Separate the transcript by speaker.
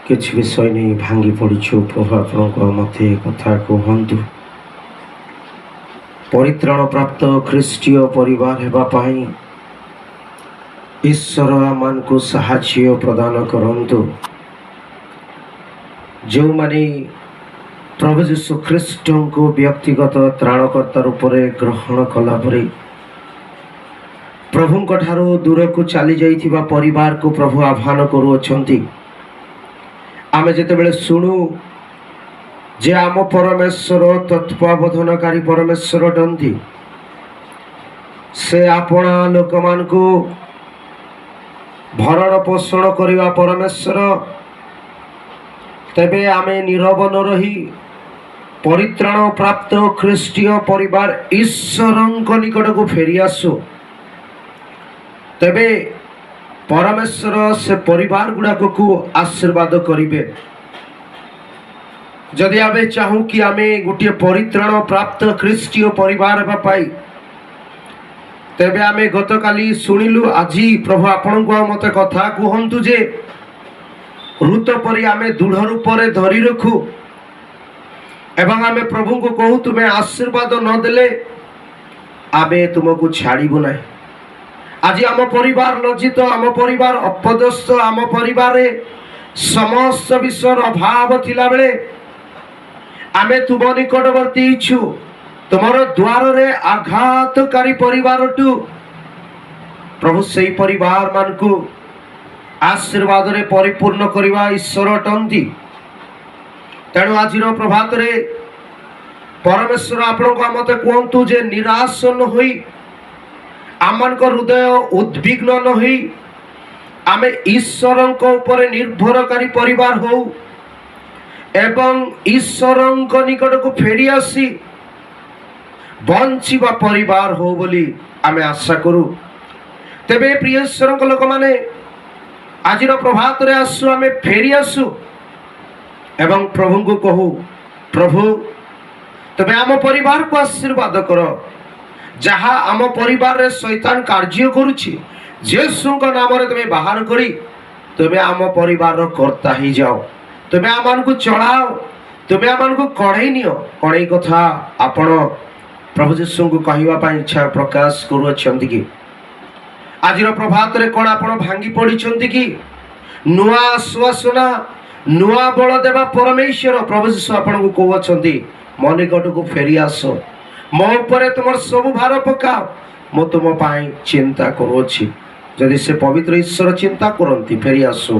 Speaker 1: କିଛି ବିଷୟ ନେଇ ଭାଙ୍ଗି ପଡ଼ିଛୁ। ପ୍ରଭୁ ଆପଣଙ୍କ ମୋତେ କଥା କୁହନ୍ତୁ। ପରିତ୍ରାଣ ପ୍ରାପ୍ତ ଖ୍ରୀଷ୍ଟୀୟ ପରିବାର ହେବା ପାଇଁ ଈଶ୍ୱର ଆମମାନଙ୍କୁ ସାହାଯ୍ୟ ପ୍ରଦାନ କରନ୍ତୁ। ଯେଉଁମାନେ ପ୍ରଭୁ ଯୀଶୁ ଖ୍ରୀଷ୍ଟଙ୍କୁ ବ୍ୟକ୍ତିଗତ ତ୍ରାଣକର୍ତ୍ତା ରୂପରେ ଗ୍ରହଣ କଲା ପରେ ପ୍ରଭୁଙ୍କ ଠାରୁ ଦୂରକୁ ଚାଲି ଯାଇଥିବା ପରିବାରକୁ ପ୍ରଭୁ ଆହ୍ୱାନ କରୁଅଛନ୍ତି। ଆମେ ଯେତେବେଳେ ଶୁଣୁ ଯେ ଆମ ପରମେଶ୍ୱର ତତ୍ତ୍ୱାବଧାନକାରୀ ପରମେଶ୍ୱର ଅଟନ୍ତି, ସେ ଆପଣା ଲୋକମାନଙ୍କୁ ଭରଣ ପୋଷଣ କରିବା ପରମେଶ୍ୱର, ତେବେ ଆମେ ନୀରବ ନ ରହି ପରିତ୍ରାଣ ପ୍ରାପ୍ତ ଖ୍ରୀଷ୍ଟୀୟ ପରିବାର ଈଶ୍ୱରଙ୍କ ନିକଟକୁ ଫେରି ଆସୁ। ତେବେ ପରମେଶ୍ୱର ସେ ପରିବାର ଗୁଡ଼ାକକୁ ଆଶୀର୍ବାଦ କରିବେ। ଯଦି ଆମେ ଚାହୁଁ କି ଆମେ ଗୋଟିଏ ପରିତ୍ରାଣ ପ୍ରାପ୍ତ ଖ୍ରୀଷ୍ଟୀୟ ପରିବାର ହେବା ପାଇଁ, ତେବେ ଆମେ ଗତକାଲି ଶୁଣିଲୁ, ଆଜି ପ୍ରଭୁ ଆପଣଙ୍କୁ ଆଉ ମୋତେ କଥା କୁହନ୍ତୁ ଯେ ଋତ ପରି ଆମେ ଦୃଢ଼ ରୂପରେ ଧରି ରଖୁ ଏବଂ ଆମେ ପ୍ରଭୁଙ୍କୁ କହୁ, ତୁମେ ଆଶୀର୍ବାଦ ନଦେଲେ ଆମେ ତୁମକୁ ଛାଡ଼ିବୁ ନାହିଁ। ଆଜି ଆମ ପରିବାର ଲଜ୍ଜିତ, ଆମ ପରିବାର ଅପଦସ୍ଥ, ଆମ ପରିବାରରେ ସମସ୍ତ ବିଷୟର ଅଭାବ ଥିଲାବେଳେ ଆମେ ତୁମ ନିକଟବର୍ତ୍ତୀ ହେଇଛୁ। ତୁମର ଦ୍ୱାରରେ ଆଘାତକାରୀ ପରିବାରଠୁ ପ୍ରଭୁ ସେହି ପରିବାର ମାନଙ୍କୁ ଆଶୀର୍ବାଦରେ ପରିପୂର୍ଣ୍ଣ କରିବା ଈଶ୍ୱର ଅଟନ୍ତି। ତେଣୁ ଆଜିର ପ୍ରଭାତରେ ପରମେଶ୍ୱର ଆପଣଙ୍କ ମୋତେ କୁହନ୍ତୁ ଯେ ନିରାଶ ନ ହୋଇ, ଆମମାନଙ୍କ ହୃଦୟ ଉଦ୍ବିଗ୍ନ ନ ହୋଇ ଆମେ ଈଶ୍ୱରଙ୍କ ଉପରେ ନିର୍ଭରକାରୀ ପରିବାର ହଉ ଏବଂ ଈଶ୍ୱରଙ୍କ ନିକଟକୁ ଫେରି ଆସି ବଞ୍ଚିବା ପରିବାର ହଉ ବୋଲି ଆମେ ଆଶା କରୁ। ତେବେ ପ୍ରିୟ ଈଶ୍ୱରଙ୍କ ଲୋକମାନେ, ଆଜିର ପ୍ରଭାତରେ ଆସୁ, ଆମେ ଫେରି ଆସୁ ଏବଂ ପ୍ରଭୁଙ୍କୁ କହୁ, ପ୍ରଭୁ ତେବେ ଆମ ପରିବାରକୁ ଆଶୀର୍ବାଦ କର। ଯାହା ଆମ ପରିବାରରେ ଶୈତାନ କାର୍ଯ୍ୟ କରୁଛି, ଯୀଶୁଙ୍କ ନାମରେ ତୁମେ ବାହାର କରି ତୁମେ ଆମ ପରିବାରର କର୍ତ୍ତା ହେଇଯାଅ। ତୁମେ ଆମମାନଙ୍କୁ ଚଳାଅ, ତୁମେ ଆମମାନଙ୍କୁ କଢ଼େଇ ନିଅ। କଢ଼େଇ କଥା ଆପଣ ପ୍ରଭୁ ଯୀଶୁଙ୍କୁ କହିବା ପାଇଁ ଇଚ୍ଛା ପ୍ରକାଶ କରୁଅଛନ୍ତି କି? ଆଜିର ପ୍ରଭାତରେ କ'ଣ ଆପଣ ଭାଙ୍ଗି ପଡ଼ିଛନ୍ତି କି? ନୂଆ ଆଶ୍ୱାସନା, ନୂଆ ବଳ ଦେବା ପରମେଶ୍ୱର ପ୍ରଭୁ ଯୀଶୁ ଆପଣଙ୍କୁ କହୁଅଛନ୍ତି, ମୋ ନିକଟକୁ ଫେରି ଆସ, ମୋ ଉପରେ ତୁମର ସବୁ ଭାର ପକାଅ, ମୁଁ ତୁମ ପାଇଁ ଚିନ୍ତା କରୁଅଛି। ଯଦି ସେ ପବିତ୍ର ଈଶ୍ୱର ଚିନ୍ତା କରନ୍ତି, ଫେରି ଆସୁ।